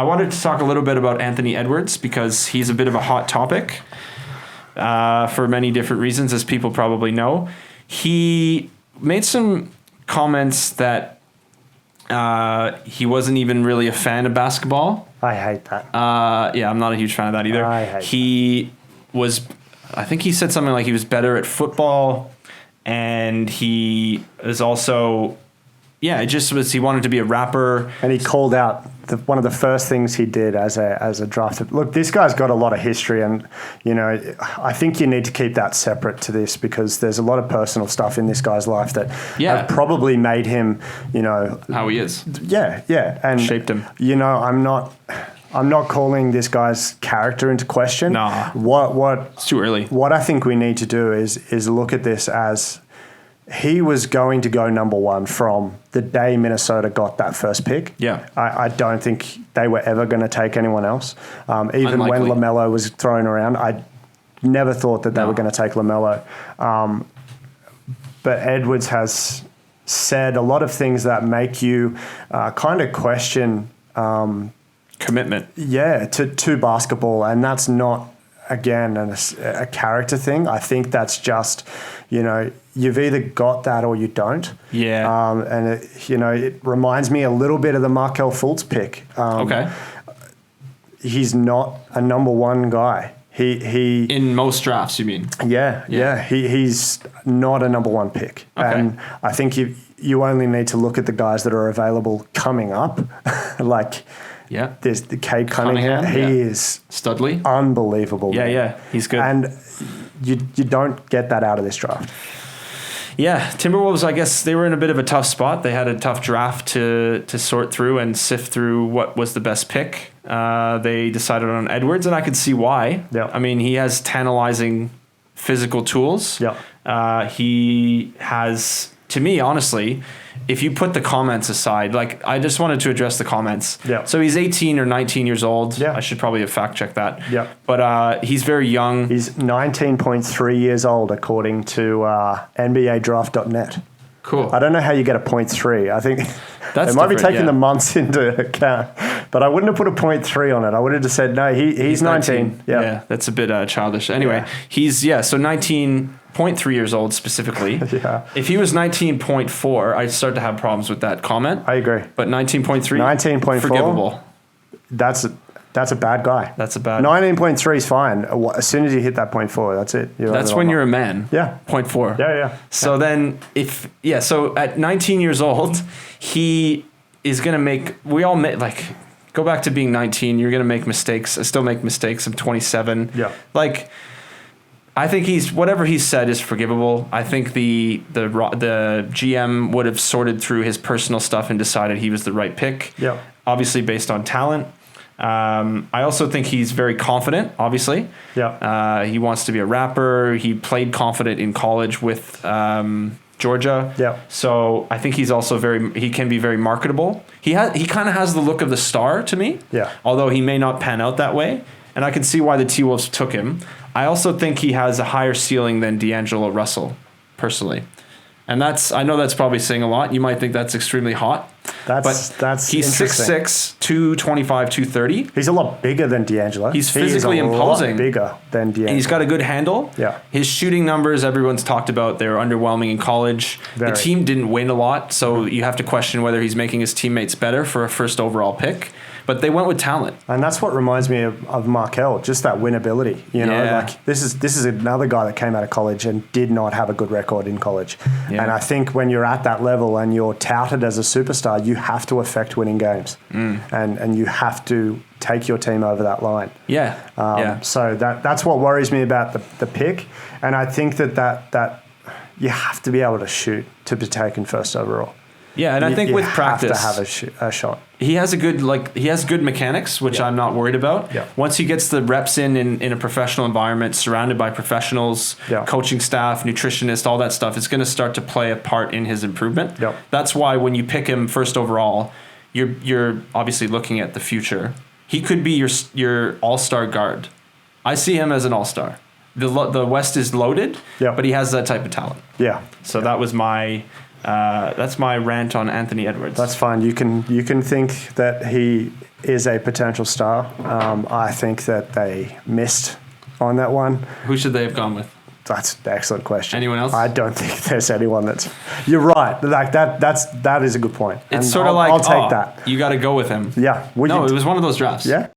wanted to talk a little bit about Anthony Edwards because he's a bit of a hot topic for many different reasons, as people probably know. He made some comments that he wasn't even really a fan of basketball. I hate that. Yeah, I'm not a huge fan of that either. I think he said something like he was better at football, and he is also, it just was, he wanted to be a rapper. And he called out one of the first things he did as a drafted. Look, this guy's got a lot of history, and I think you need to keep that separate to this because there's a lot of personal stuff in this guy's life that have probably made him, how he is. Yeah, and shaped him. I'm not calling this guy's character into question. Nah. It's too early. What I think we need to do is look at this as he was going to go number one from the day Minnesota got that first pick. Yeah. I don't think they were ever going to take anyone else. Even Unlikely. when LaMelo was thrown around, I never thought that they were going to take LaMelo. But Edwards has said a lot of things that make you kind of question commitment. Yeah, to basketball. And that's not, again, a character thing. I think that's just, you've either got that or you don't. Yeah. And, it reminds me a little bit of the Markelle Fultz pick. Okay. He's not a number one guy. He in most drafts, you mean? Yeah. He's not a number one pick. Okay. And I think you only need to look at the guys that are available coming up. There's the Cade Cunningham. He is Studley. Unbelievable. Yeah. He's good. And you don't get that out of this draft. Yeah, Timberwolves, I guess they were in a bit of a tough spot. They had a tough draft to sort through and sift through what was the best pick. They decided on Edwards, and I could see why. Yeah. I mean, he has tantalizing physical tools. Yeah. He has, to me, honestly, if you put the comments aside, I just wanted to address the comments. Yeah. So he's 18 or 19 years old. Yeah. I should probably have fact-checked that. Yeah. But he's very young. He's 19.3 years old, according to NBADraft.net. Cool. I don't know how you get a 0.3. I think That's they might be taking yeah. the months into account. But I wouldn't have put a 0.3 on it. I would have just said, no, he's 19. Yeah, that's a bit childish. Anyway, he's, so 19.3 years old specifically. Yeah. If he was 19.4, I'd start to have problems with that comment. I agree. But 19.3? 19.4? Forgivable. That's a bad guy. That's a bad... 19.3 is fine. As soon as you hit that 0.4, that's it. That's when you're a man. Yeah. 0.4. Yeah. So then so at 19 years old, he is going to make... We all make... Go back to being 19. You're going to make mistakes. I still make mistakes. I'm 27. Yeah. I think whatever he said is forgivable. I think the GM would have sorted through his personal stuff and decided he was the right pick. Yeah. Obviously based on talent. I also think he's very confident, obviously. Yeah. He wants to be a rapper. He played confident in college with Georgia. Yeah. So I think he's also he can be very marketable. He kind of has the look of the star to me. Yeah. Although he may not pan out that way. And I can see why the T-Wolves took him. I also think he has a higher ceiling than D'Angelo Russell, personally. And I know that's probably saying a lot. You might think that's extremely hot. That's he's 6'6", 225, 230. He's a lot bigger than D'Angelo. He's physically imposing. Lot bigger than D'Angelo. And he's got a good handle. Yeah. His shooting numbers, everyone's talked about, they were underwhelming in college. Very. The team didn't win a lot, so you have to question whether he's making his teammates better for a first overall pick. But they went with talent. And that's what reminds me of Markelle, just that winnability. This is another guy that came out of college and did not have a good record in college. Yeah. And I think when you're at that level and you're touted as a superstar, you have to affect winning games. And you have to take your team over that line. Yeah. So that's what worries me about the pick. And I think that you have to be able to shoot to be taken first overall. Yeah, and I think with practice, you have to have a shot. He has good mechanics, which I'm not worried about. Yeah. Once he gets the reps in a professional environment, surrounded by professionals, coaching staff, nutritionists, all that stuff, it's going to start to play a part in his improvement. Yeah. That's why when you pick him first overall, you're obviously looking at the future. He could be your all-star guard. I see him as an all-star. The West is loaded, but he has that type of talent. Yeah. So that was my That's my rant on Anthony Edwards. That's fine. You can think that he is a potential star. I think that they missed on that one. Who should they have gone with? That's an excellent question. Anyone else? I don't think there's anyone that's. You're right. Like that is a good point. It's sort of like I'll take that. You got to go with him. Yeah. It was one of those drafts. Yeah.